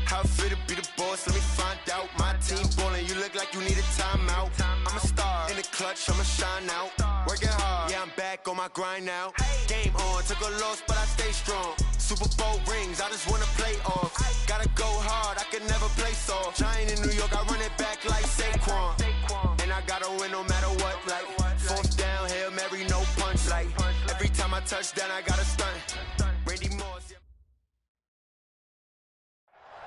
How I feel to be the boss, let me find out. My team ballin', you look like you need a timeout. I'm a star, in the clutch, I'ma shine out. Working hard, yeah, I'm back on my grind now. Game on, took a loss, but I stay strong. Super Bowl rings, I just wanna play off. Gotta go hard, I can never play soft. Giant in New York, I run it back like Saquon. And I gotta win no matter what, like fourth down, Hail Mary, no punch. Like every time I touch down, I gotta stunt. Randy Moss.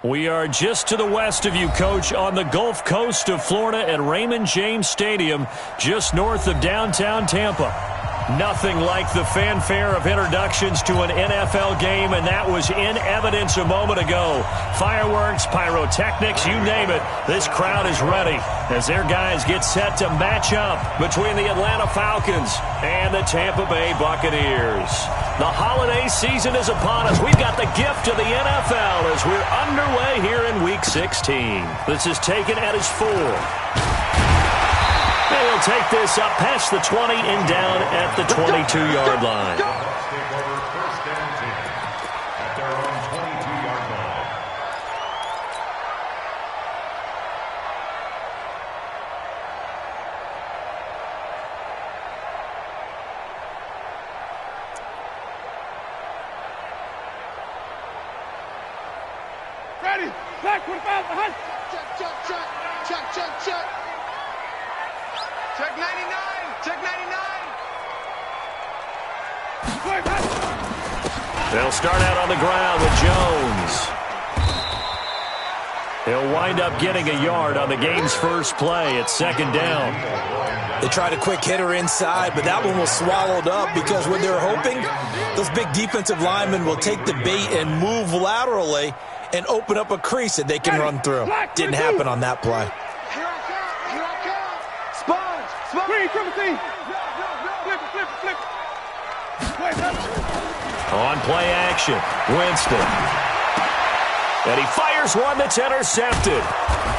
We are just to the west of you, Coach, on the Gulf Coast of Florida at Raymond James Stadium, just north of downtown Tampa. Nothing like the fanfare of introductions to an NFL game, and that was in evidence a moment ago. Fireworks, pyrotechnics, you name it. This crowd is ready as their guys get set to match up between the Atlanta Falcons and the Tampa Bay Buccaneers. The holiday season is upon us. We've got the gift of the NFL as we're underway here in Week 16. This is taken at his 4. They'll take this up past the 20 and down at the 22-yard line. Ready, back, 45, behind. Check. Check 99! Check 99! They'll start out on the ground with Jones. He'll wind up getting a yard on the game's first play at second down. They tried a quick hitter inside, but that one was swallowed up because what they're hoping, those big defensive linemen will take the bait and move laterally and open up a crease that they can run through. Didn't happen on that play. On play action, Winston. And he fires one that's intercepted.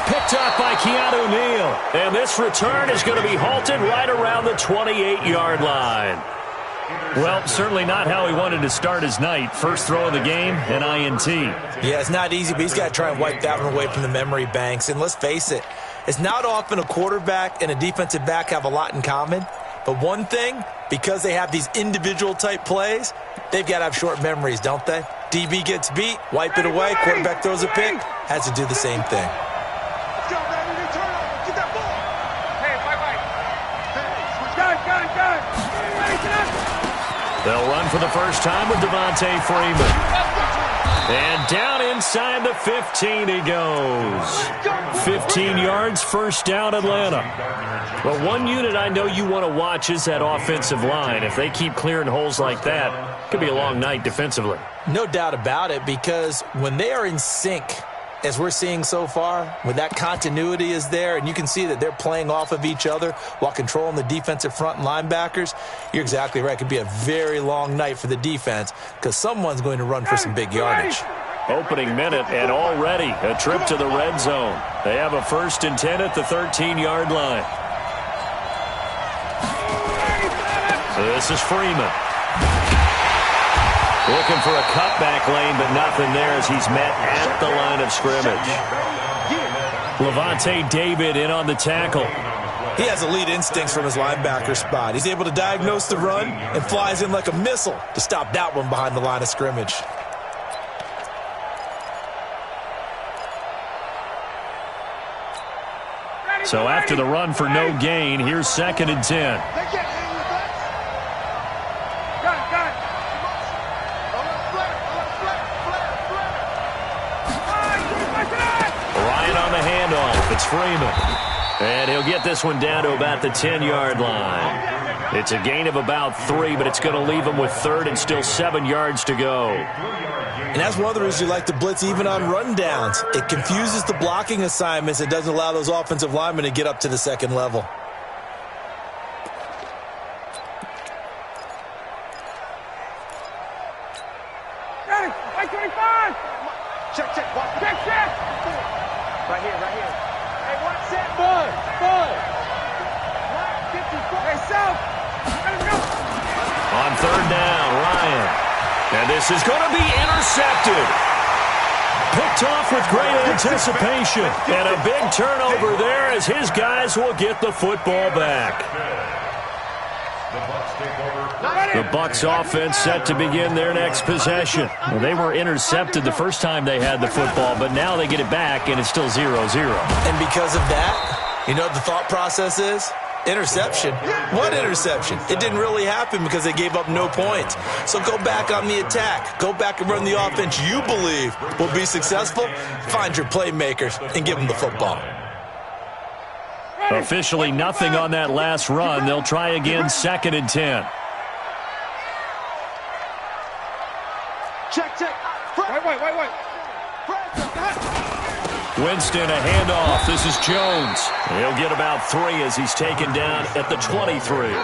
Picked up by Keanu Neal. And this return is going to be halted right around the 28-yard line. Well, certainly not how he wanted to start his night. First throw of the game, an INT. Yeah, it's not easy, but he's got to try and wipe that one away from the memory banks. And let's face it, it's not often a quarterback and a defensive back have a lot in common. But one thing, because they have these individual type plays, they've got to have short memories, don't they? DB gets beat, wipe it away, quarterback throws a pick, has to do the same thing. Let's go, baby. Return over. Get that ball. Hey, bye. Got it. They'll run for the first time with Devontae Freeman. And down inside the 15 he goes. 15 yards, first down Atlanta. But one unit I know you want to watch is that offensive line. If they keep clearing holes like that, it could be a long night defensively. No doubt about it, because when they are in sync, as we're seeing so far, when that continuity is there and you can see that they're playing off of each other while controlling the defensive front and linebackers, you're exactly right. It could be a very long night for the defense because someone's going to run for some big yardage. Opening minute and already a trip to the red zone. They have a 1st and 10 at the 13-yard line. So this is Freeman. Looking for a cutback lane, but nothing there as he's met at the line of scrimmage. Levante David in on the tackle. He has elite instincts from his linebacker spot. He's able to diagnose the run and flies in like a missile to stop that one behind the line of scrimmage. So after the run for no gain, here's 2nd and 10. It's Freeman. And he'll get this one down to about the 10-yard line. It's a gain of about 3, but it's going to leave him with 3rd and still 7 yards to go. And that's one of the reasons you like to blitz even on rundowns. It confuses the blocking assignments. It doesn't allow those offensive linemen to get up to the second level. Ready, 25. Check. Right here. Hey, one set. Bud. Hey, South. Let's go. On 3rd down, Ryan. And this is going to be intercepted. Picked off with great anticipation. And a big turnover there as his guys will get the football back. The Bucs offense set to begin their next possession. Well, they were intercepted the first time they had the football, but now they get it back, and it's still 0-0. And because of that, you know what the thought process is? Interception. What interception? It didn't really happen because they gave up no points. So go back on the attack. Go back and run the offense you believe will be successful. Find your playmakers and give them the football. Officially nothing on that last run. They'll try again, 2nd and 10. Check. Wait. Winston, a handoff. This is Jones. He'll get about 3 as he's taken down at the 23.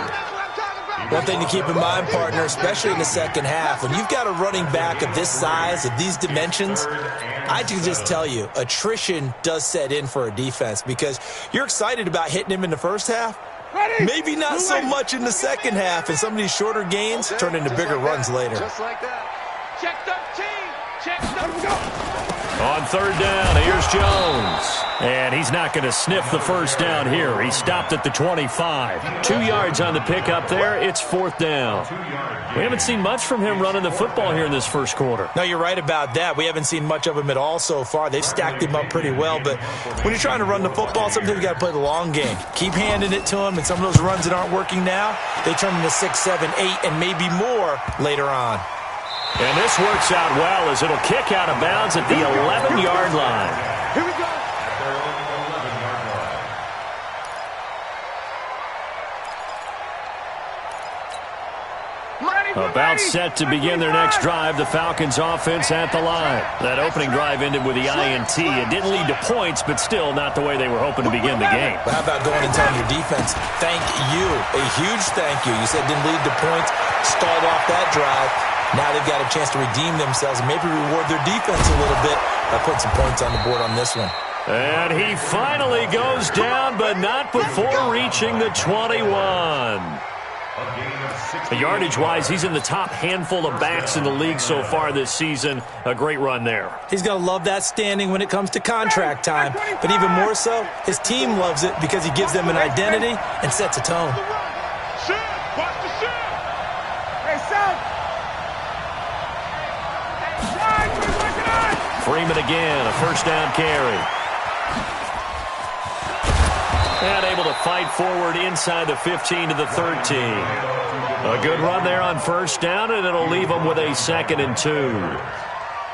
One thing to keep in mind, partner, especially in the second half, when you've got a running back of this size, of these dimensions, I can just tell you, attrition does set in for a defense because you're excited about hitting him in the first half. Maybe not so much in the second half, and some of these shorter gains turn into bigger runs later. Just like that. Check 13. Check 13. On 3rd down, here's Jones. And he's not going to sniff the first down here. He stopped at the 25. 2 yards on the pickup there. It's 4th down. We haven't seen much from him running the football here in this first quarter. No, you're right about that. We haven't seen much of him at all so far. They've stacked him up pretty well. But when you're trying to run the football, sometimes you got to play the long game. Keep handing it to him, and some of those runs that aren't working now, they turn into 6, 7, 8, and maybe more later on. And this works out well as it'll kick out of bounds at the 11-yard line. Here we go. About set to begin their next drive, the Falcons offense at the line. That opening drive ended with the INT. It didn't lead to points, but still not the way they were hoping to begin the game. But how about going and telling your defense, thank you, a huge thank you. You said it didn't lead to points, stalled off that drive. Now they've got a chance to redeem themselves and maybe reward their defense a little bit by putting some points on the board on this one. And he finally goes down, but not before reaching the 21. Yardage-wise, he's in the top handful of backs in the league so far this season. A great run there. He's going to love that standing when it comes to contract time. But even more so, his team loves it because he gives them an identity and sets a tone. Watch the shit. Hey, son. Freeman again, a first down carry. And able to fight forward inside the 15 to the 13. A good run there on first down, and it'll leave them with a 2nd and 2.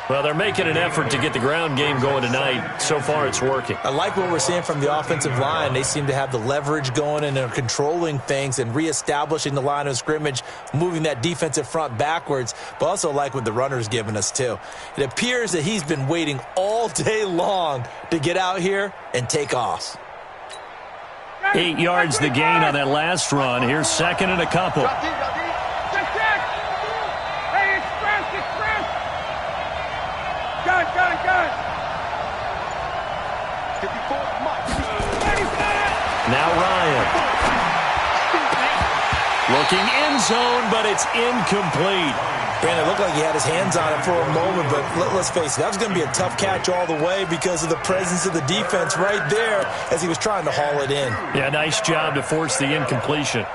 Well, they're making an effort to get the ground game going tonight. So far, it's working. I like what we're seeing from the offensive line. They seem to have the leverage going and they're controlling things and reestablishing the line of scrimmage, moving that defensive front backwards, but also like what the runner's giving us, too. It appears that he's been waiting all day long to get out here and take off. 8 yards the gain on that last run. Here's 2nd and a couple. Hey, express. Gun. 54, Mike. Now Ryan. Looking end zone, but it's incomplete. Brandon, it looked like he had his hands on it for a moment, but let's face it, that was going to be a tough catch all the way because of the presence of the defense right there as he was trying to haul it in. Yeah, nice job to force the incompletion.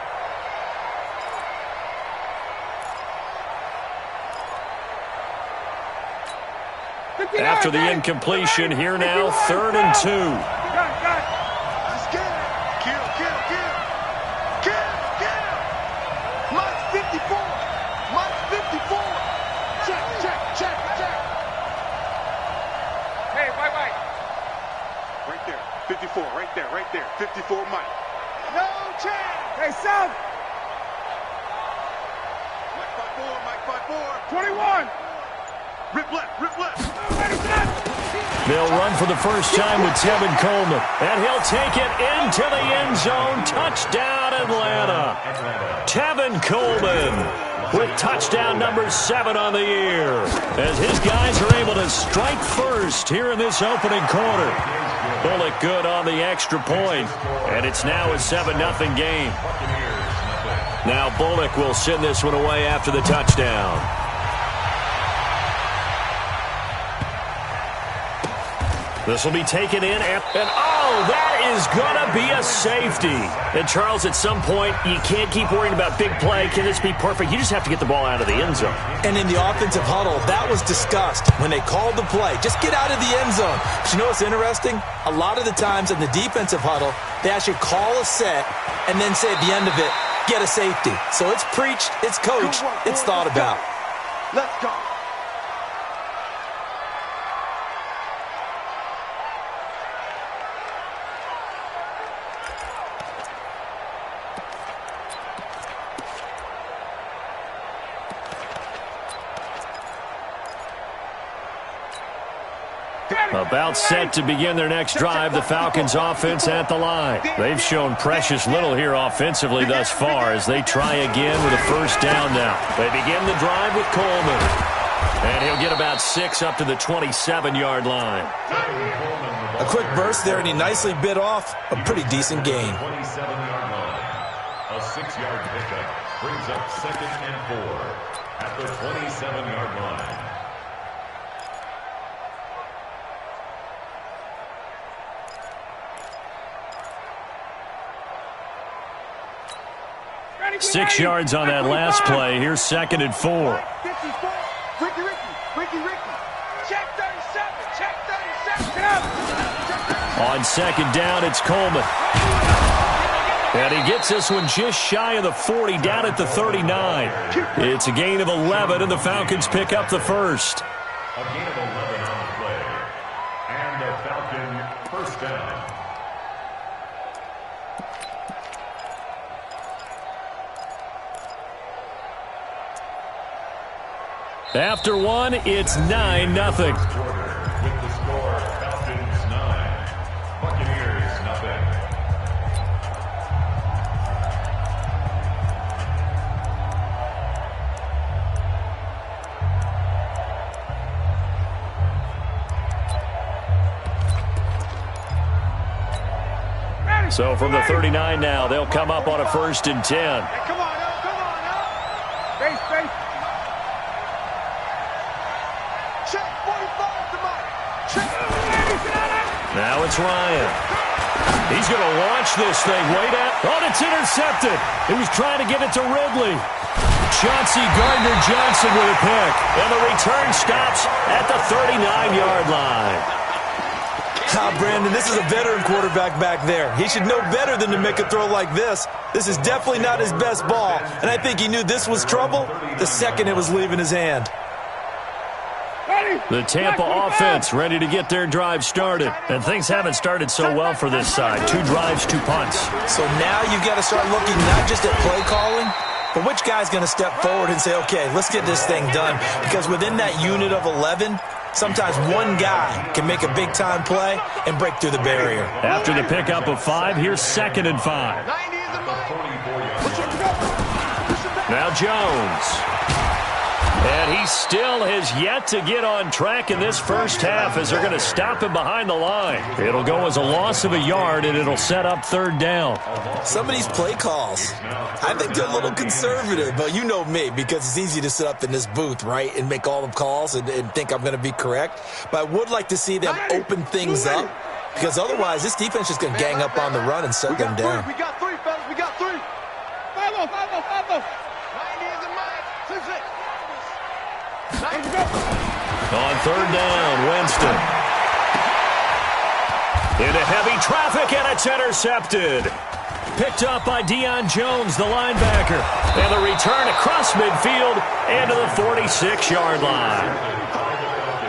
After the incompletion, here now, 3rd and 2. Just kill. Mike's 54. Check. Hey, wait. Right there. 54, right there. 54, Mike. No chance. Hey, South. Mike 5-4. 21. Rip left. They'll run for the first time with Tevin Coleman. And he'll take it into the end zone. Touchdown, Atlanta. Tevin Coleman with touchdown number 7 on the year. As his guys are able to strike first here in this opening quarter. Bullock good on the extra point. And it's now a 7-0 game. Now Bullock will send this one away after the touchdown. This will be taken in, and oh, that is going to be a safety. And, Charles, at some point, you can't keep worrying about big play. Can this be perfect? You just have to get the ball out of the end zone. And in the offensive huddle, that was discussed when they called the play. Just get out of the end zone. But you know what's interesting? A lot of the times in the defensive huddle, they actually call a set and then say at the end of it, get a safety. So it's preached, it's coached, it's thought about. Let's go. About set to begin their next drive, the Falcons offense at the line. They've shown precious little here offensively thus far as they try again with a first down now. They begin the drive with Coleman. And he'll get about 6 up to the 27-yard line. A quick burst there, and he nicely bit off a pretty decent gain. 27-yard line. A 6-yard pickup brings up 2nd and 4 at the 27-yard line. Ready, 6 yards on that last play. Here's 2nd and 4. Ricky. Check 37. Check 37. On 2nd down, it's Coleman. And he gets this one just shy of the 40, down at the 39. It's a gain of 11, and the Falcons pick up the first. A gain of 11 on the play. And a Falcon first down. After one, it's 9-0. With the score, Falcons 9, Buccaneers nothing. So from the 39 now, they'll come up on a 1st and 10. Hey, come on, now. Base. Now it's Ryan. He's going to launch this thing way down. Oh, it's intercepted. He was trying to get it to Ridley. Chauncey Gardner-Johnson with a pick. And the return stops at the 39-yard line. Brandon, this is a veteran quarterback back there. He should know better than to make a throw like this. This is definitely not his best ball. And I think he knew this was trouble the second it was leaving his hand. The Tampa offense ready to get their drive started. And things haven't started so well for this side. 2 drives, 2 punts. So now you've got to start looking not just at play calling, but which guy's going to step forward and say, okay, let's get this thing done. Because within that unit of 11, sometimes one guy can make a big-time play and break through the barrier. After the pickup of 5, here's 2nd and 5. Now Jones. And he still has yet to get on track in this first half as they're going to stop him behind the line. It'll go as a loss of a yard, and it'll set up 3rd down. Some of these play calls, I think they're a little conservative, but you know me, because it's easy to sit up in this booth, right, and make all the calls and think I'm going to be correct. But I would like to see them open things up, because otherwise this defense is going to gang up on the run and shut them down. We got 3, fellas. We got 3. 5-0. On 3rd down, Winston. Into heavy traffic, and it's intercepted. Picked up by Deion Jones, the linebacker. And the return across midfield and to the 46-yard line.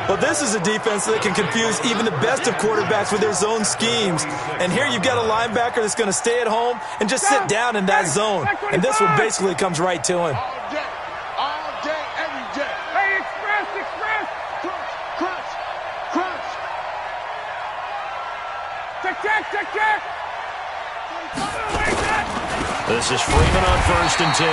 Well, this is a defense that can confuse even the best of quarterbacks with their zone schemes. And here you've got a linebacker that's going to stay at home and just sit down in that zone. And this one basically comes right to him. Check. This is Freeman on 1st and 10.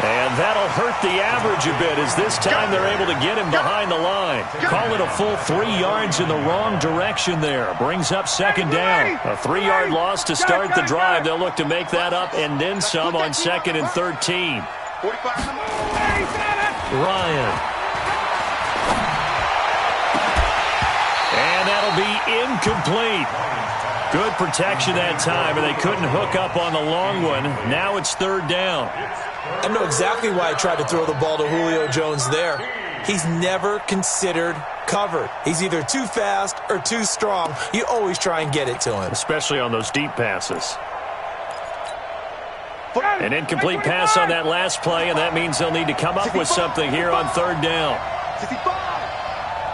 And that'll hurt the average a bit as this time they're able to get him behind the line. Call it a full 3 yards in the wrong direction there. Brings up 2nd down. A 3-yard loss to start the drive. They'll look to make that up and then some on 2nd and 13. Ryan. And that'll be incomplete. Good protection that time, and they couldn't hook up on the long one. Now it's third down. I know exactly why I tried to throw the ball to Julio Jones there. He's never considered covered. He's either too fast or too strong. You always try and get it to him. Especially on those deep passes. An incomplete pass on that last play, and that means they'll need to come up with something here on third down.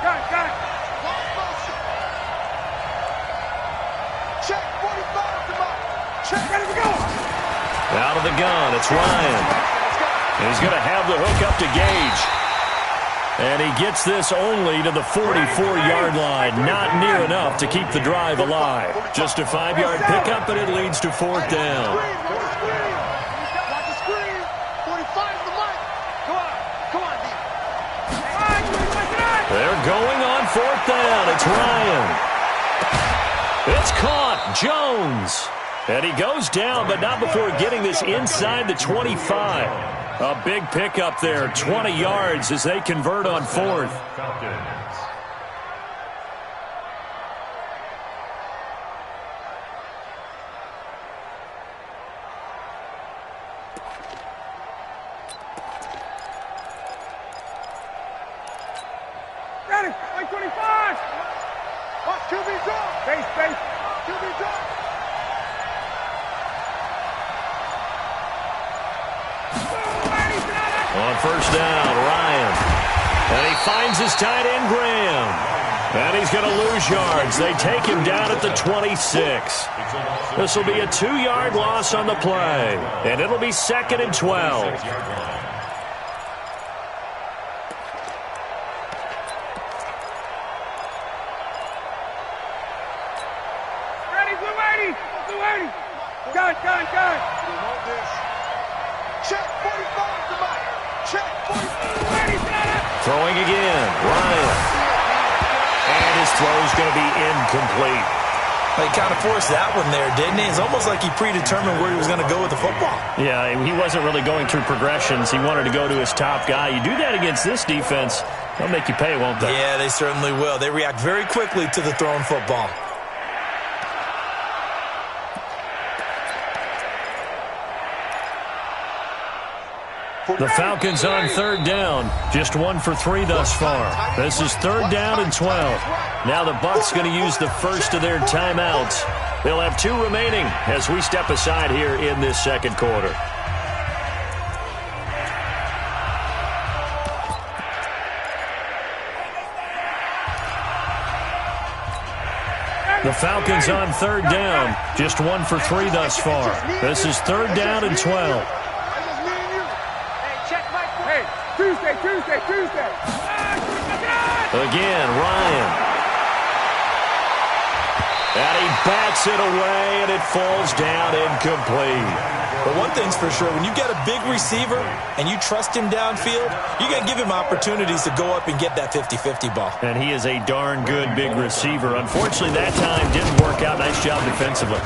Got it. Check 45 to Mike. Check, ready to go. Out of the gun, it's Ryan. And he's going to have the hook up to Gage. And he gets this only to the 44-yard line. Not near enough to keep the drive alive. Just a 5-yard pickup, and it leads to fourth down. Watch the screen. 45 to Mike. Come on, D. They're going on fourth down. It's Ryan. It's caught. Jones. And he goes down, but not before getting this inside the 25. A big pickup there, 20 yards as they convert on fourth. Ready, like 25. Watch QB drop. Base. QB drop. On first down, Ryan. And he finds his tight end, Graham. And he's going to lose yards. They take him down at the 26. This will be a 2-yard loss on the play. And it'll be 2nd and 12. Ready, Blue 80. Gun. Remote this. Check 45 to Mike. Check 45. Throwing again, Ryan. And his throw's going to be incomplete. He kind of forced that one there, didn't he? It's almost like he predetermined where he was going to go with the football. Yeah, he wasn't really going through progressions. He wanted to go to his top guy. You do that against this defense, they'll make you pay, won't they? Yeah, they certainly will. They react very quickly to the thrown football. The Falcons on third down. Just 1 for 3 thus far. This is third down and 12. Now the Bucs going to use the first of their timeouts. They'll have 2 remaining as we step aside here in this second quarter. The Falcons on third down. Just 1 for 3 thus far. This is third down and 12. Tuesday. Again, Ryan. And he bats it away, and it falls down incomplete. But one thing's for sure, when you get a big receiver and you trust him downfield, you got to give him opportunities to go up and get that 50-50 ball. And he is a darn good big receiver. Unfortunately, that time didn't work out. Nice job defensively.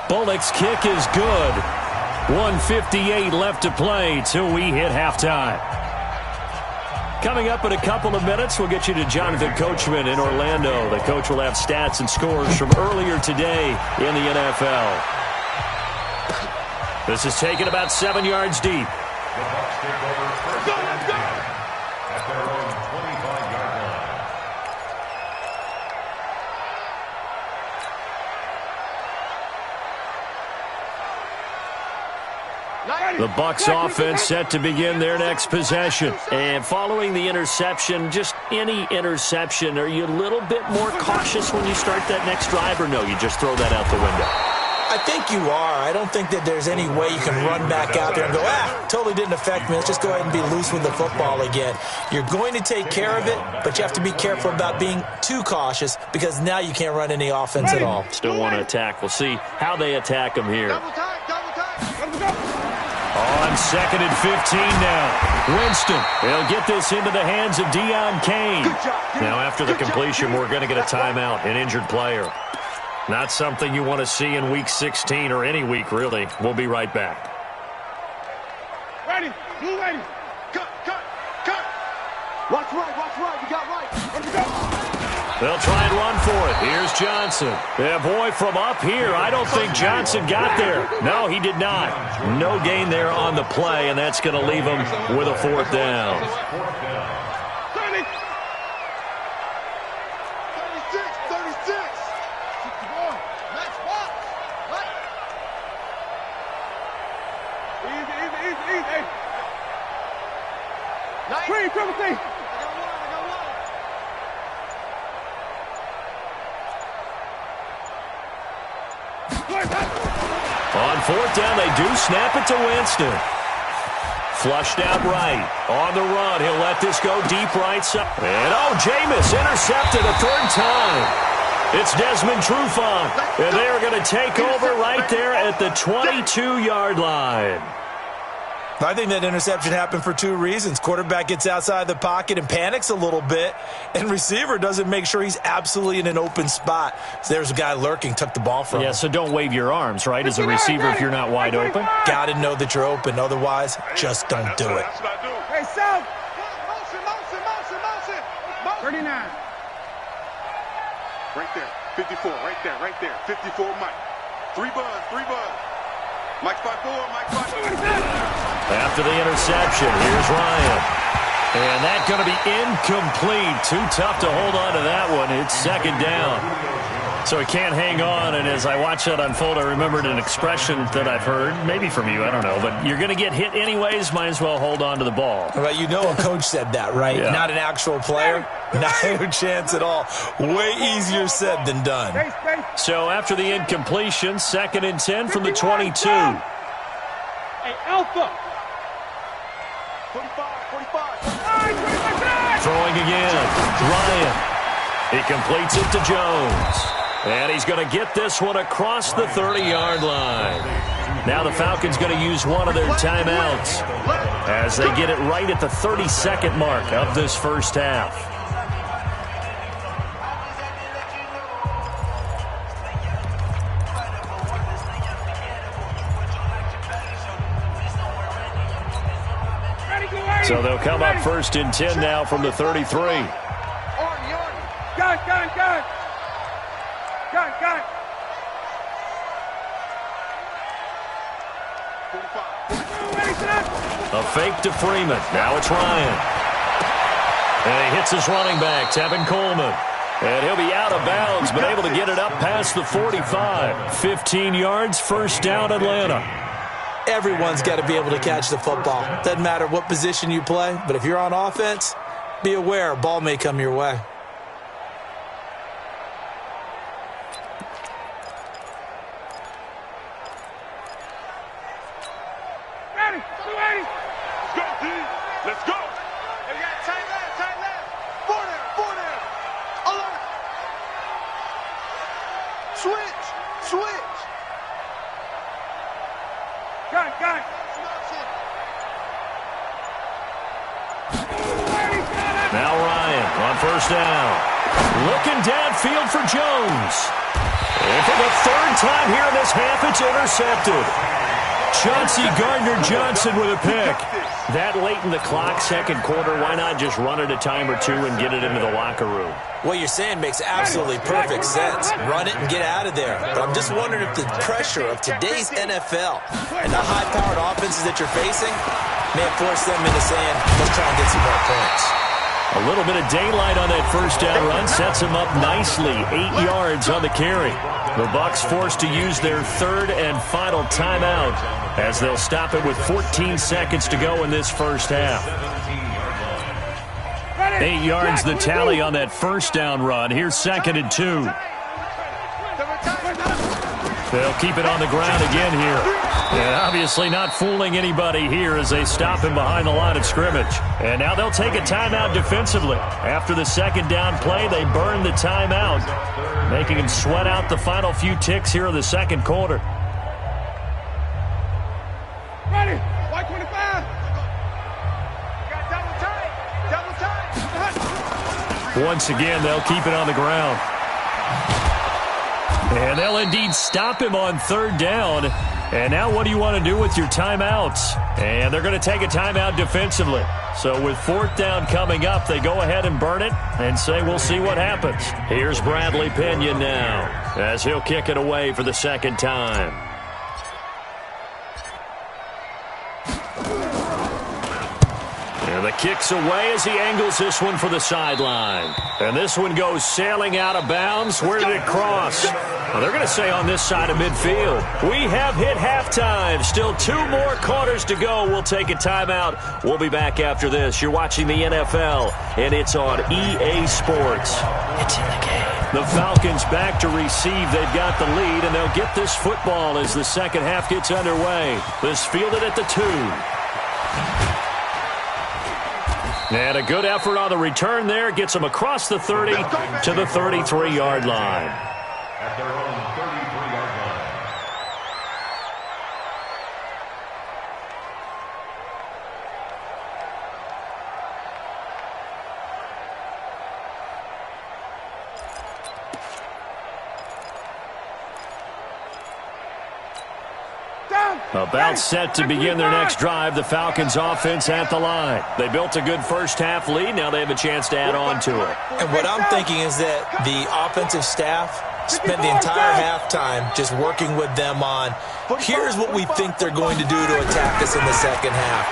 Bullock's kick is good. 1:58 left to play till we hit halftime. Coming up in a couple of minutes, we'll get you to Jonathan Coachman in Orlando. The coach will have stats and scores from earlier today in the NFL. This is taken about 7 yards deep. The Bucs take over first and 10 at their own 25-yard line. The Bucs offense set to begin their next possession. And following the interception, just any interception, are you a little bit more cautious when you start that next drive, or no, you just throw that out the window? I think you are. I don't think that there's any way you can run back out there and go, totally didn't affect me. Let's just go ahead and be loose with the football again. You're going to take care of it, but you have to be careful about being too cautious because now you can't run any offense at all. Still want to attack. We'll see how they attack them here. Double time. Let's go. On 2nd and 15 now. Winston, they'll get this into the hands of Deion Kane. Now after the completion, we're going to get a timeout, an injured player. Not something you want to see in Week 16 or any week, really. We'll be right back. Ready. Blue 80. Cut. Watch right. We got right. Let's go. They'll try and run for it. Here's Johnson. Yeah, boy, from up here, I don't think Johnson got there. No, he did not. No gain there on the play, and that's going to leave him with a fourth down. 30. 36. 61. Nice box. Easy. Nice. Green, Timothy. On fourth down, they do snap it to Winston. Flushed out right. On the run, he'll let this go deep right side. And, Jameis intercepted a third time. It's Desmond Trufant. And they are going to take over right there at the 22-yard line. I think that interception happened for two reasons. Quarterback gets outside the pocket and panics a little bit, and receiver doesn't make sure he's absolutely in an open spot. So there's a guy lurking, took the ball from him. Yeah, so don't wave your arms, right, as a receiver if you're not wide open? Got to know that you're open. Otherwise, just don't do it. Hey, South. Motion. 39. Right there. 54. Right there. 54, Mike. Three buzz. Mike 5-4. After the interception, here's Ryan. And that's going to be incomplete. Too tough to hold on to that one. It's second down. So he can't hang on, and as I watch that unfold, I remembered an expression that I've heard, maybe from you, I don't know, but you're going to get hit anyways, might as well hold on to the ball. Well, you know a coach said that, right? Yeah. Not an actual player. No chance at all. Way easier said than done. So after the incompletion, 2nd and 10 from the 22. Hey, Alpha. 45. Throwing again. Ryan. He completes it to Jones. And he's going to get this one across the 30-yard line. Now the Falcons going to use one of their timeouts as they get it right at the 30-second mark of this first half. So they'll come up 1st and 10 now from the 33. Gun. A fake to Freeman. Now it's Ryan. And he hits his running back, Tevin Coleman. And he'll be out of bounds, but able to get it up past the 45. 15 yards, first down, Atlanta. Everyone's got to be able to catch the football. Doesn't matter what position you play, but if you're on offense, be aware a ball may come your way. Ready. 280. Let's go, D. Let's go. Hey, we got tight left. Four there. Alert. Switch. Gun. Now Ryan on first down. Looking downfield for Jones. And for the third time here in this half, it's intercepted. Chauncey Gardner-Johnson with a pick. That late in the clock, second quarter, why not just run it a time or two and get it into the locker room? What you're saying makes absolutely perfect sense. Run it and get out of there. But I'm just wondering if the pressure of today's NFL and the high-powered offenses that you're facing may have forced them into saying, let's try and get some more points. A little bit of daylight on that first down run sets him up nicely. 8 yards on the carry. The Bucs forced to use their third and final timeout as they'll stop it with 14 seconds to go in this first half. 8 yards the tally on that first down run. Here's 2nd and 2. They'll keep it on the ground again here. And obviously not fooling anybody here as they stop him behind the line of scrimmage. And now they'll take a timeout defensively. After the second down play, they burn the timeout, making him sweat out the final few ticks here in the second quarter. Ready. White 25. Got double tight. Once again, they'll keep it on the ground. And they'll indeed stop him on third down. And now what do you want to do with your timeouts? And they're going to take a timeout defensively. So with fourth down coming up, they go ahead and burn it and say we'll see what happens. Here's Bradley Pinion now as he'll kick it away for the second time. And the kick's away as he angles this one for the sideline. And this one goes sailing out of bounds. Where did it cross? Well, they're going to say on this side of midfield. We have hit halftime. Still 2 more quarters to go. We'll take a timeout. We'll be back after this. You're watching the NFL, and it's on EA Sports. It's in the game. The Falcons back to receive. They've got the lead, and they'll get this football as the second half gets underway. This fielded at the 2. And a good effort on the return there. Gets them across the 30 to the 33-yard line. At their own 33-yard line. About set to begin their next drive, the Falcons offense at the line. They built a good first half lead. Now they have a chance to add on to it. And what I'm thinking is that the offensive staff spent the entire halftime just working with them on, here's what we think they're going to do to attack us in the second half.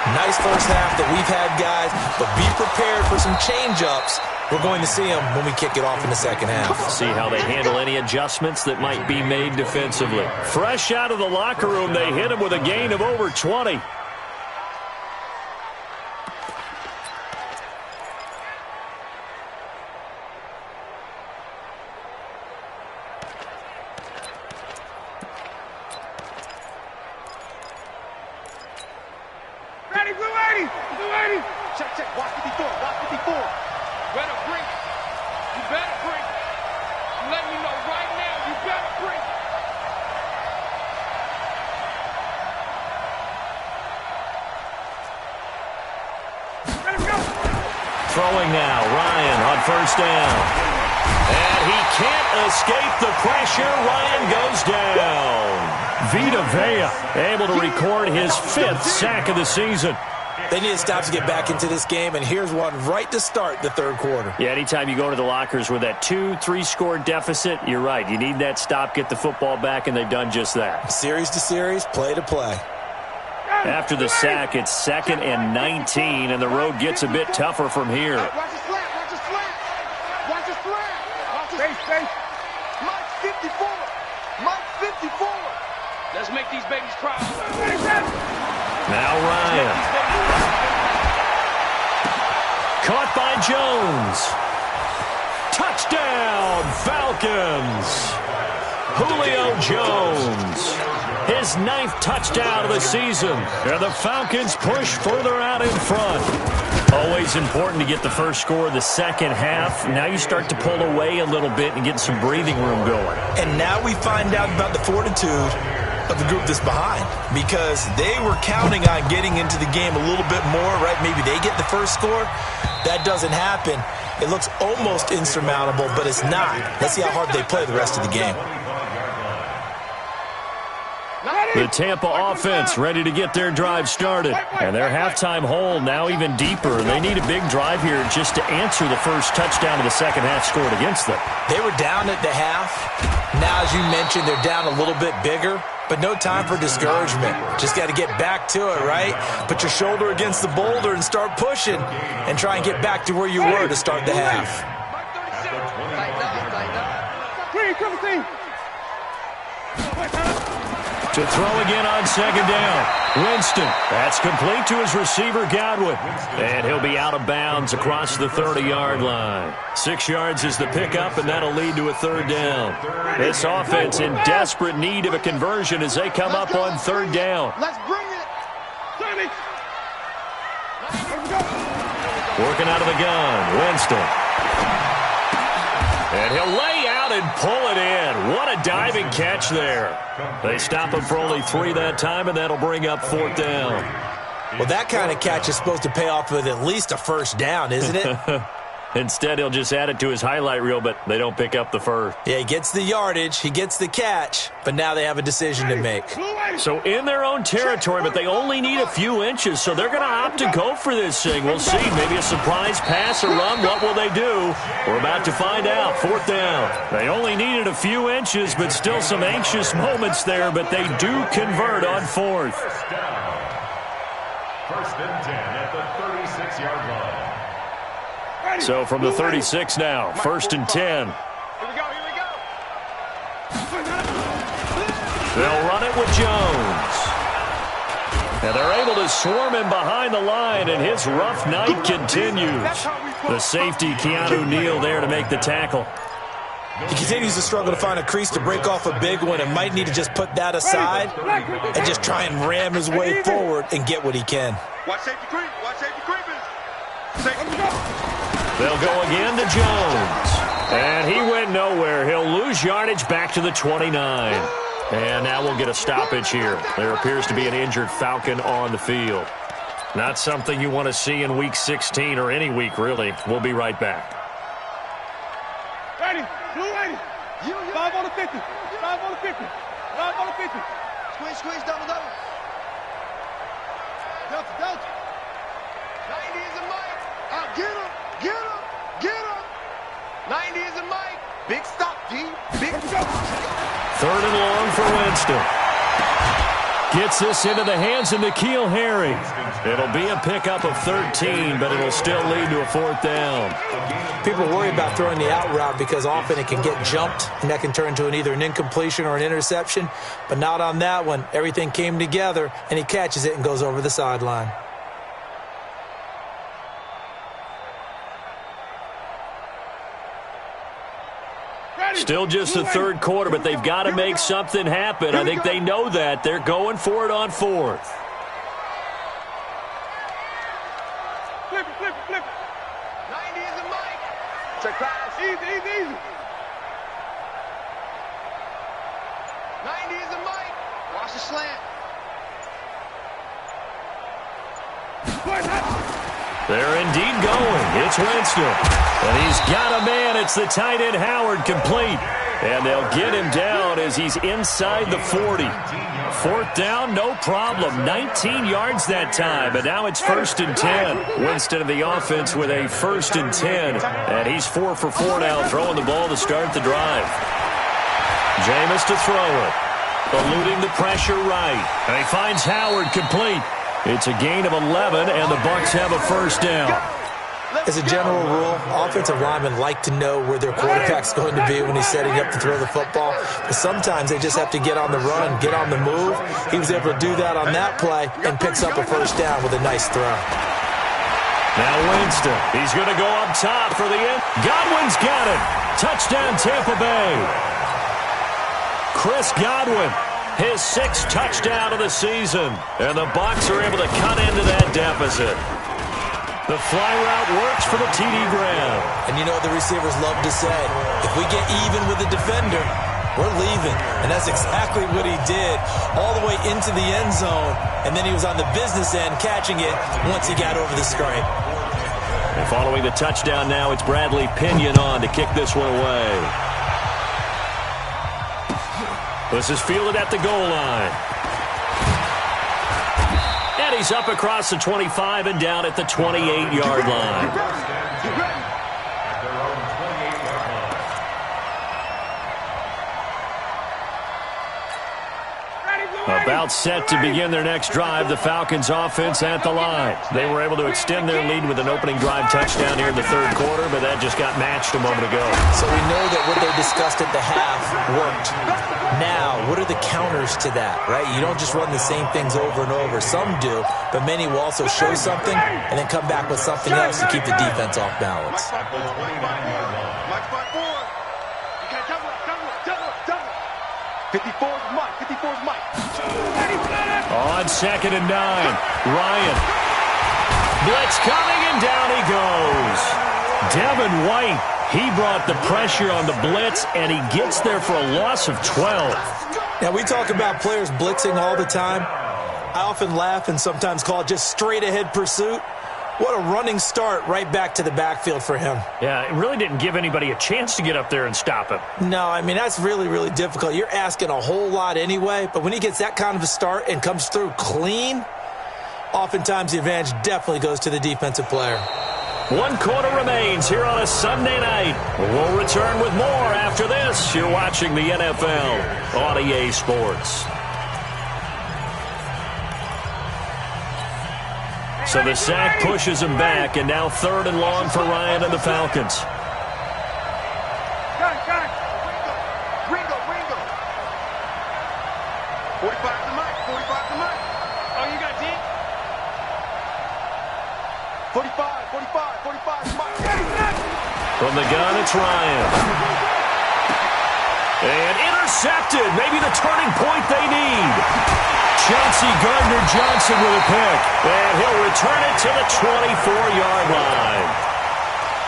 Nice first half that we've had, guys, but be prepared for some change-ups. We're going to see them when we kick it off in the second half. See how they handle any adjustments that might be made defensively. Fresh out of the locker room, they hit him with a gain of over 20. Ready, blue 80! Blue 80! Check, check. Watch 54. Watch 54. Better bring it. You better bring it. I'm letting you know right now, you better bring it. Let him go. Throwing now, Ryan on first down. And he can't escape the pressure. Ryan goes down. Vita Vea able to record his 5th sack of the season. They need to stop to get back into this game, and here's one right to start the third quarter. Yeah, anytime you go to the lockers with that 2-3 score deficit, you're right. You need that stop, get the football back, and they've done just that. Series to series, play to play. After the sack, it's 2nd and 19, and the road gets a bit tougher from here. Watch his flat. Watch his flat. Watch his flat. Watch his flat. Mike 54. Mike 54. Let's make these babies cry. Now Ryan. Caught by Jones. Touchdown, Falcons. Julio Jones. His 9th touchdown of the season. And the Falcons push further out in front. Always important to get the first score of the second half. Now you start to pull away a little bit and get some breathing room going. And now we find out about the fortitude of the group that's behind, because they were counting on getting into the game a little bit more, right? Maybe they get the first score. That doesn't happen. It looks almost insurmountable, but it's not. Let's see how hard they play the rest of the game. The Tampa offense ready to get their drive started. And their halftime hole now even deeper. They need a big drive here just to answer the first touchdown of the second half scored against them. They were down at the half. Now, as you mentioned, they're down a little bit bigger, but no time for discouragement. Just got to get back to it, right? Put your shoulder against the boulder and start pushing and try and get back to where you were to start the half. To throw again on second down. Winston. That's complete to his receiver, Godwin. And he'll be out of bounds across the 30-yard line. 6 yards is the pickup, and that'll lead to a third down. This offense in desperate need of a conversion as they come up on third down. Let's bring it. Working out of the gun, Winston. And he'll lay out and pull it in. What a diving catch there. They stop him for only 3 that time, and that'll bring up fourth down. Well, that kind of catch is supposed to pay off with at least a first down, isn't it? Instead, he'll just add it to his highlight reel, but they don't pick up the first. Yeah, he gets the yardage, he gets the catch, but now they have a decision to make. So in their own territory, but they only need a few inches, so they're going to opt to go for this thing. We'll see. Maybe a surprise pass or run. What will they do? We're about to find out. 4th down. They only needed a few inches, but still some anxious moments there, but they do convert on 4th. First down. 1st and 10 at the 36-yard line. So from the 36 now, 1st and 10. Here we go, here we go. They'll run it with Jones. And they're able to swarm him behind the line, and his rough night continues. The safety, Keanu Neal, there to make the tackle. He continues to struggle to find a crease to break off a big one and might need to just put that aside and just try and ram his way forward and get what he can. Watch safety creep. Watch safety creeping. Safety. They'll go again to Jones. And he went nowhere. He'll lose yardage back to the 29. And now we'll get a stoppage here. There appears to be an injured Falcon on the field. Not something you want to see in Week 16 or any week, really. We'll be right back. Ready. Blue ready. 5 on the 50. 5 on the 50. 5 on the 50. Squeeze, double. Delta. 90 is a mic. Out, get him. 90 is a mic. Big stop, G. Big stop. 3rd and long for Winston. Gets this into the hands of N'Keal Harry. It'll be a pickup of 13, but it'll still lead to a 4th down. People worry about throwing the out route because often it can get jumped, and that can turn into either an incompletion or an interception. But not on that one. Everything came together, and he catches it and goes over the sideline. Still just the 3rd quarter, but they've got to make something happen. I think they know that. They're going for it on 4th. Flip it. 90 is a mic. Check pass. Easy. 90 is a mic. Watch the slant. They're indeed going. It's Winston. And he's got a man. It's the tight end Howard complete. And they'll get him down as he's inside the 40. 4th down, no problem. 19 yards that time. But now it's 1st and 10. Winston of the offense with a 1st and 10. And he's 4 for 4 now, throwing the ball to start the drive. Jameis to throw it. Eluding the pressure right. And he finds Howard complete. It's a gain of 11, and the Bucs have a 1st down. As a general rule, offensive linemen like to know where their quarterback's going to be when he's setting up to throw the football. But sometimes they just have to get on the run, get on the move. He was able to do that on that play and picks up a 1st down with a nice throw. Now Winston. He's going to go up top for the end. Godwin's got it. Touchdown, Tampa Bay. Chris Godwin. His 6th touchdown of the season. And the Bucs are able to cut into that deficit. The fly route works for the TD Graham. And you know what the receivers love to say? If we get even with the defender, we're leaving. And that's exactly what he did all the way into the end zone. And then he was on the business end catching it once he got over the scrape. And following the touchdown now, it's Bradley Pinion on to kick this one away. This is fielded at the goal line. And he's up across the 25 and down at the 28-yard line. About set to begin their next drive, the Falcons offense at the line. They were able to extend their lead with an opening drive touchdown here in the 3rd quarter, but that just got matched a moment ago. So we know that what they discussed at the half worked. Now, what are the counters to that, right? You don't just run the same things over and over. Some do, but many will also show something and then come back with something else to keep the defense off balance. 54's Mike. 54's Mike. On 2nd and 9, Ryan. Blitz coming, and down he goes. Devin White, he brought the pressure on the blitz, and he gets there for a loss of 12. Now, we talk about players blitzing all the time. I often laugh and sometimes call it just straight-ahead pursuit. What a running start right back to the backfield for him. Yeah, it really didn't give anybody a chance to get up there and stop him. No, I mean, that's really, really difficult. You're asking a whole lot anyway, but when he gets that kind of a start and comes through clean, oftentimes the advantage definitely goes to the defensive player. 1 quarter remains here on a Sunday night. We'll return with more after this. You're watching the NFL on EA Sports. So the sack pushes him back, and now 3rd and long for Ryan and the Falcons. Ringo. 45 to Mike. Oh, you got deep? 45 to Mike. From the gun, it's Ryan. And intercepted. Maybe the turning point they need. Chauncey Gardner-Johnson with a pick. And he'll return it to the 24-yard line.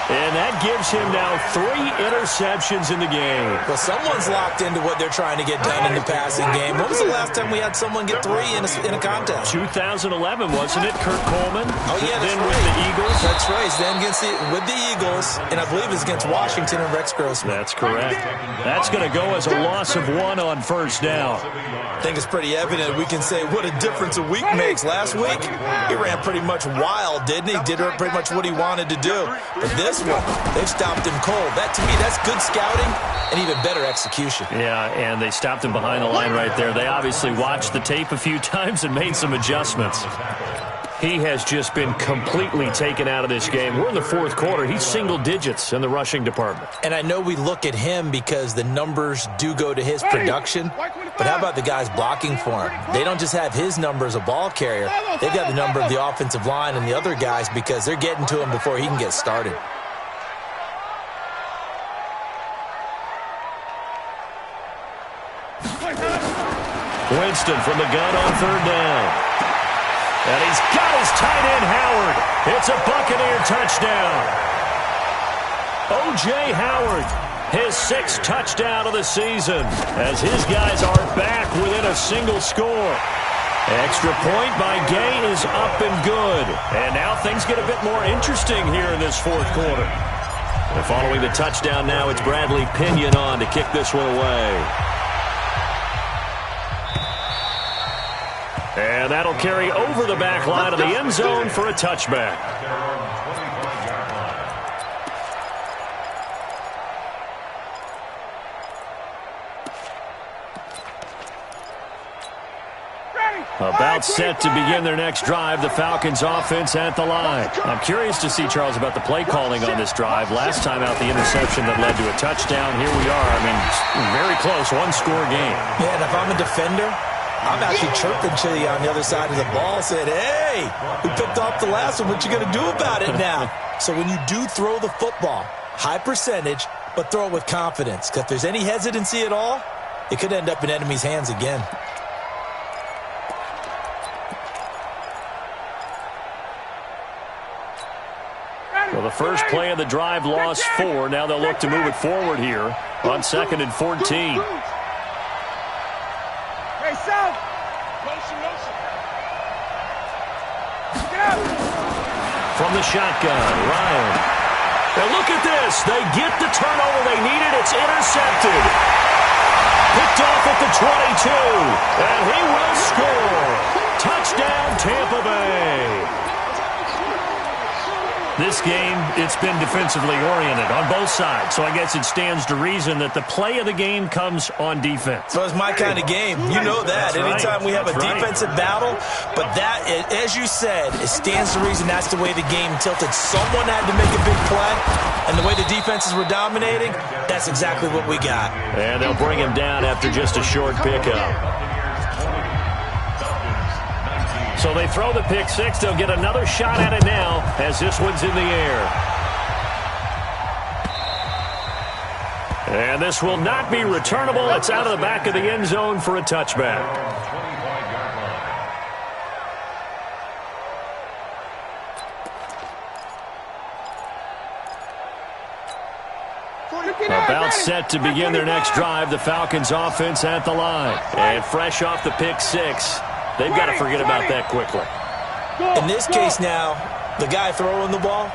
And that gives him now 3 interceptions in the game. Well, someone's locked into what they're trying to get done in the passing game. When was the last time we had someone get 3 in a contest? 2011, wasn't it, Kurt Coleman? Oh, yeah, that's then right. with the Eagles. That's right. Then with the Eagles, and I believe it's against Washington and Rex Grossman. That's correct. That's going to go as a loss of 1 on 1st down. I think it's pretty evident. We can say what a difference a week makes. Last week, he ran pretty much wild, didn't he? Did pretty much what he wanted to do. But this one, they've stopped him cold. That, to me, that's good scouting and even better execution. Yeah, and they stopped him behind the line right there. They obviously watched the tape a few times and made some adjustments. He has just been completely taken out of this game. We're in the 4th quarter. He's single digits in the rushing department. And I know we look at him because the numbers do go to his production, but how about the guys blocking for him? They don't just have his number as a ball carrier. They've got the number of the offensive line and the other guys because they're getting to him before he can get started. Winston from the gun on 3rd down. And he's got his tight end, Howard. It's a Buccaneer touchdown. O.J. Howard, his 6th touchdown of the season, as his guys are back within a single score. Extra point by Gay is up and good. And now things get a bit more interesting here in this 4th quarter. And following the touchdown now, it's Bradley Pinion on to kick this one away. And that'll carry over the back line of the end zone for a touchback. About set to begin their next drive, the Falcons offense at the line. I'm curious to see, Charles, about the play calling on this drive. Last time out, the interception that led to a touchdown. Here we are. I mean, very close, 1-score game. Yeah, and if I'm a defender, I'm actually chirping to you on the other side of the ball, saying, hey, we picked off the last one. What you going to do about it now? So when you do throw the football, high percentage, but throw it with confidence. Because if there's any hesitancy at all, it could end up in enemy's hands again. Well, the first play of the drive lost 4. Now they'll look to move it forward here on 2nd and 14. Hey, South. Motion. Get out. From the shotgun, Ryan. And look at this. They get the turnover they needed. It's intercepted. Picked off at the 22. And he will score. Touchdown, Tampa Bay. This game, it's been defensively oriented on both sides, so I guess it stands to reason that the play of the game comes on defense. So it's my kind of game. You know that. Anytime we have a defensive battle, but that, as you said, it stands to reason that's the way the game tilted. Someone had to make a big play, and the way the defenses were dominating, that's exactly what we got. And they'll bring him down after just a short pickup. So they throw the pick 6. They'll get another shot at it now as this one's in the air. And this will not be returnable. It's out of the back of the end zone for a touchback. About set to begin their next drive, the Falcons offense at the line. And fresh off the pick 6. They've got to forget about that quickly. In this case now, the guy throwing the ball,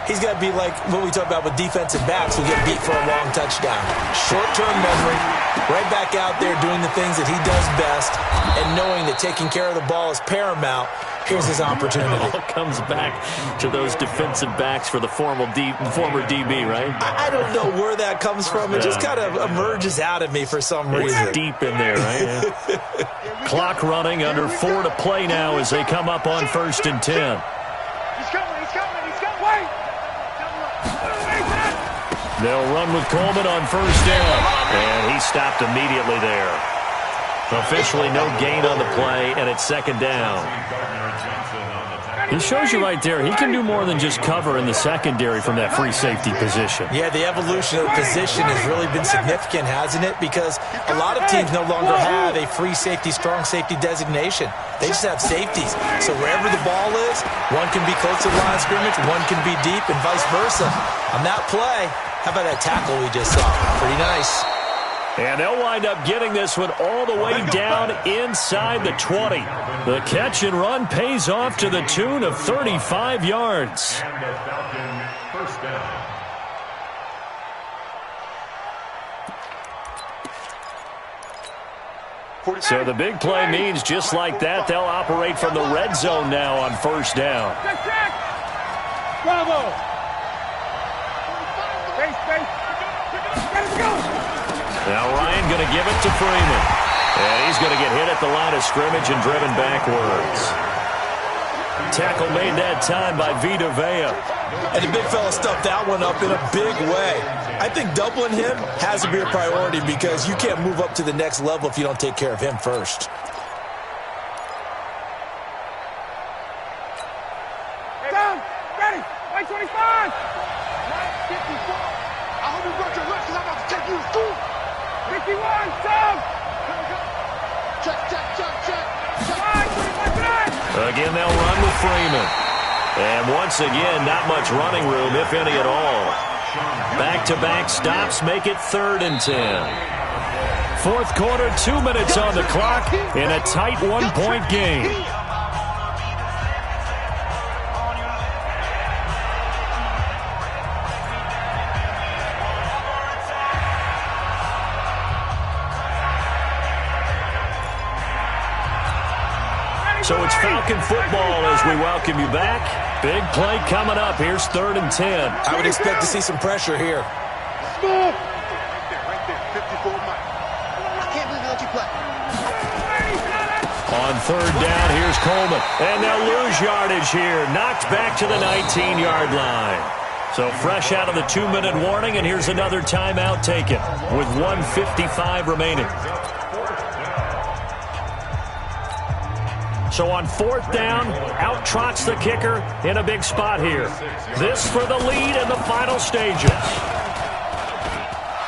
he's got to be like what we talk about with defensive backs who get beat for a long touchdown. Short-term memory, right back out there doing the things that he does best, and knowing that taking care of the ball is paramount. Here's his opportunity. It all comes back to those defensive backs for the former DB, right? I don't know where that comes from. It just kind of emerges out of me for some reason. It's deep in there, right? Clock running, under 4 to play now as they come up on 1st and 10. He's coming. Wait! They'll run with Coleman on 1st down. And he stopped immediately there. Officially no gain on the play, and it's 2nd down. He shows you right there, he can do more than just cover in the secondary from that free safety position. Yeah, the evolution of the position has really been significant, hasn't it? Because a lot of teams no longer have a free safety, strong safety designation. They just have safeties. So wherever the ball is, one can be close to the line of scrimmage, one can be deep, and vice versa. On that play, how about that tackle we just saw? Pretty nice. And they'll wind up getting this one all the way down inside the 20. The catch and run pays off to the tune of 35 yards. And the Falcon first down. So the big play means just like that, they'll operate from the red zone now on 1st down. Bravo! Space. Let's go! Now Ryan going to give it to Freeman. And he's going to get hit at the line of scrimmage and driven backwards. Tackle made that time by Vita Vea. And the big fella stuffed that one up in a big way. I think doubling him has to be a priority because you can't move up to the next level if you don't take care of him first. Down! Ready! 125! 954! I hope you brought your lips because I'm about to take you to school! 51, Tom! Check. Again, they'll run with Freeman. And once again, not much running room, if any at all. Back-to-back stops make it 3rd and 10. 4th quarter, 2 minutes on the clock in a tight 1-point game. So it's Falcon football as we welcome you back. Big play coming up. Here's 3rd and 10. I would expect to see some pressure here. Right there. 54 Mike. I can't believe I let you play. On 3rd down, here's Coleman. And they'll lose yardage here. Knocked back to the 19-yard line. So fresh out of the 2-minute warning, and here's another timeout taken with 1:55 remaining. So on 4th down, out trots the kicker in a big spot here. This for the lead in the final stages.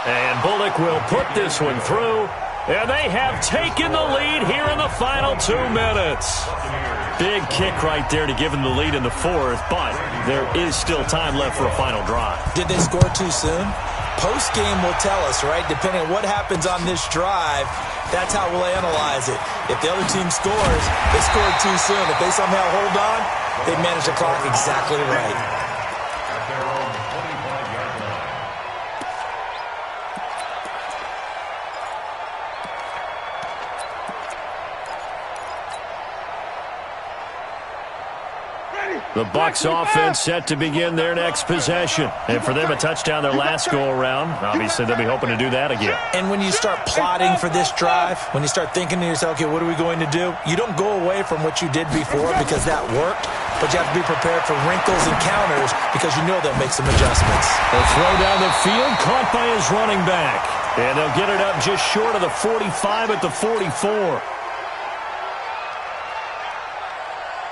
And Bullock will put this one through. And they have taken the lead here in the final 2 minutes. Big kick right there to give them the lead in the 4th, but there is still time left for a final drive. Did they score too soon? Post-game will tell us, right? Depending on what happens on this drive, that's how we'll analyze it. If the other team scores, they scored too soon. If they somehow hold on, they manage the clock exactly right. At their own 25-yard line. The Bucs offense set to begin their next possession. And for them, a touchdown their last go-around. Obviously, they'll be hoping to do that again. And when you start plotting for this drive, when you start thinking to yourself, okay, what are we going to do? You don't go away from what you did before because that worked, but you have to be prepared for wrinkles and counters because you know they'll make some adjustments. They'll throw down the field, caught by his running back. And they'll get it up just short of the 45 at the 44.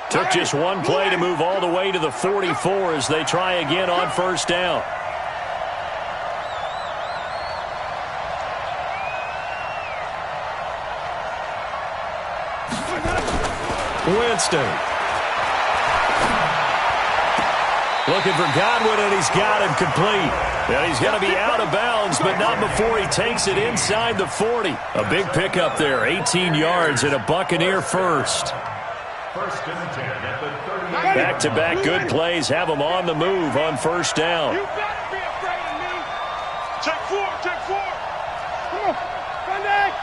Took just one play to move all the way to the 44 as they try again on 1st down. Winston. Looking for Godwin, and he's got him complete. And he's going to be out of bounds, but not before he takes it inside the 40. A big pickup there, 18 yards and a Buccaneer first. 1st and 10 at the 38. Back-to-back good plays have them on the move on first down. You better be afraid of me. Check four. Come on, run back.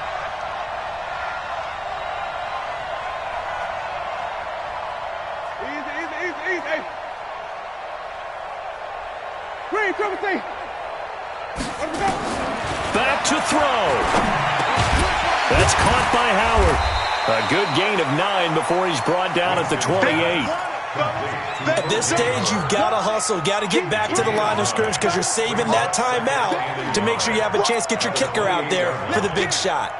Easy. Green, triple C. Back to throw. That's caught by Howard. A good gain of 9 before he's brought down at the 28. At this stage, you've got to hustle, got to get back to the line of scrimmage because you're saving that timeout to make sure you have a chance to get your kicker out there for the big shot.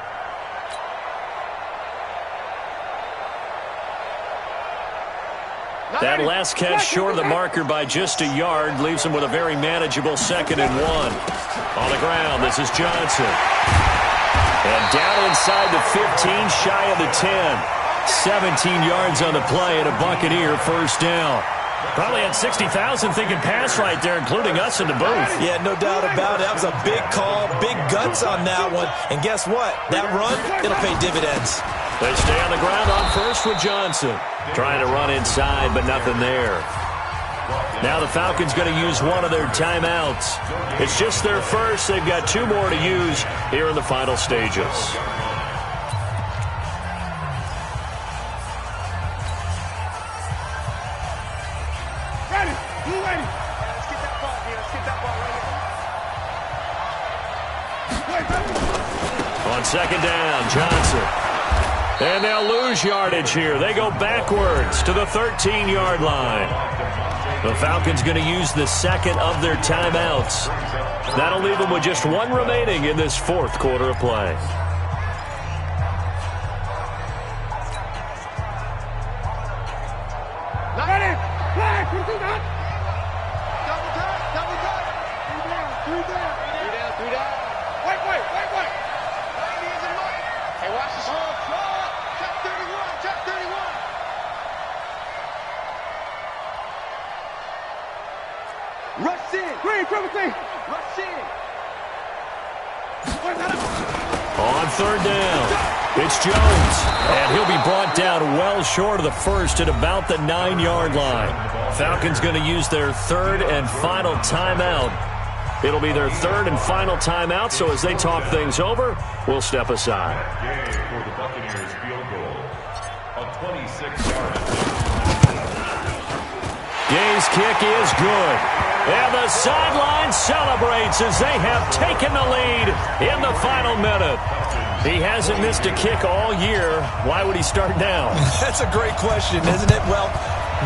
That last catch short of the marker by just a yard leaves him with a very manageable 2nd and 1. On the ground, this is Johnson. And down inside the 15, shy of the 10. 17 yards on the play and a Buccaneer first down. Probably had 60,000 thinking pass right there, including us in the booth. Yeah, no doubt about it. That was a big call, big guts on that one. And guess what? That run, it'll pay dividends. They stay on the ground on first with Johnson. Trying to run inside, but nothing there. Now the Falcons going to use one of their timeouts. It's just their first. They've got 2 more to use here in the final stages. Ready. Let's get that ball here. On 2nd down, Johnson. And they'll lose yardage here. They go backwards to the 13-yard line. The Falcons going to use the 2nd of their timeouts. That'll leave them with just 1 remaining in this 4th quarter of play. Ready. Flag. Double time. 3 down. Wait. Hey, watch this. Check 31. Rush in. Green, triple C. Rush in. On 3rd down, it's Jones. And he'll be brought down well short of the first at about the 9-yard line. Falcons going to use their 3rd and final timeout. It'll be their 3rd and final timeout, so as they talk things over, we'll step aside. For the Buccaneers field goal, a 26-yard. Gay's kick is good. And the sideline celebrates as they have taken the lead in the final minute. He hasn't missed a kick all year. Why would he start now? That's a great question, isn't it? Well,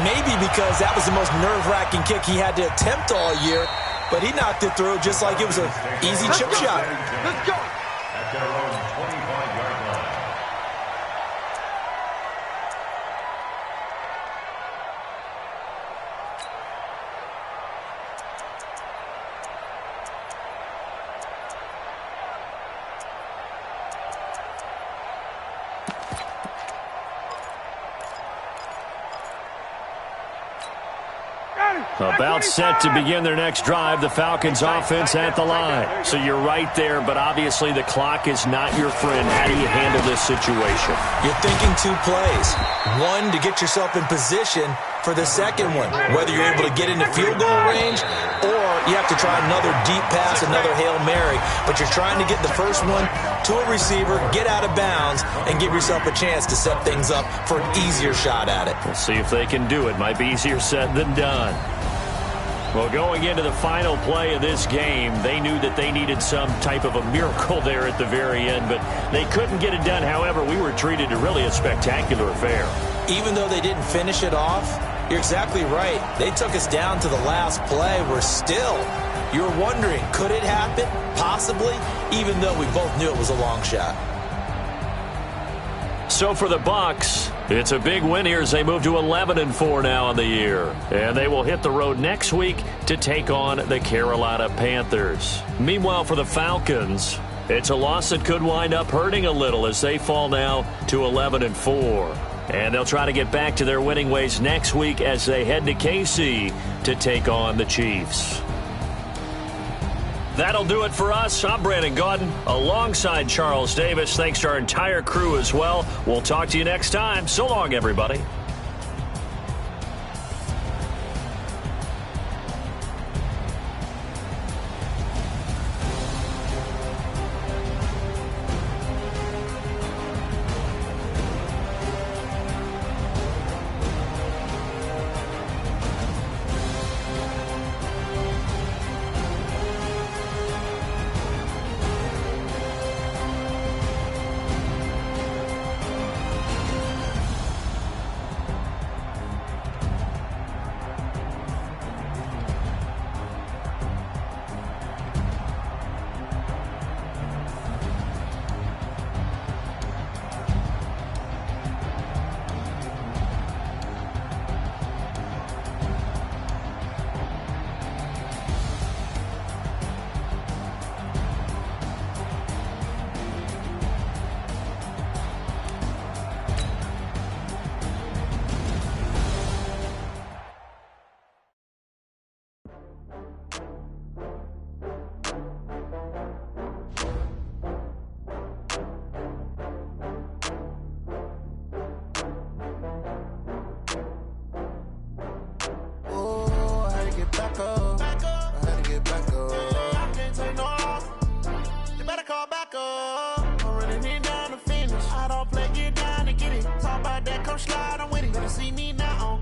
maybe because that was the most nerve-wracking kick he had to attempt all year. But he knocked it through just like it was an easy chip shot. Let's go. At their own 25-yard line. About set to begin their next drive, the Falcons offense at the line. So you're right there, but obviously the clock is not your friend. How do you handle this situation? You're thinking 2 plays. 1, to get yourself in position for the 2nd one, whether you're able to get into field goal range or you have to try another deep pass, another Hail Mary. But you're trying to get the first one to a receiver, get out of bounds, and give yourself a chance to set things up for an easier shot at it. We'll see if they can do it. Might be easier said than done. Well, going into the final play of this game, they knew that they needed some type of a miracle there at the very end, but they couldn't get it done. However, we were treated to really a spectacular affair. Even though they didn't finish it off, you're exactly right. They took us down to the last play. You're wondering, could it happen? Possibly, even though we both knew it was a long shot. So for the Bucs, it's a big win here as they move to 11-4 now on the year. And they will hit the road next week to take on the Carolina Panthers. Meanwhile, for the Falcons, it's a loss that could wind up hurting a little as they fall now to 11-4. And they'll try to get back to their winning ways next week as they head to KC to take on the Chiefs. That'll do it for us. I'm Brandon Gaudin alongside Charles Davis. Thanks to our entire crew as well. We'll talk to you next time. So long, everybody. I'm running it down to finish. I don't play, get down to get it. Talk about that, come slide, I'm with it. Gonna see me now on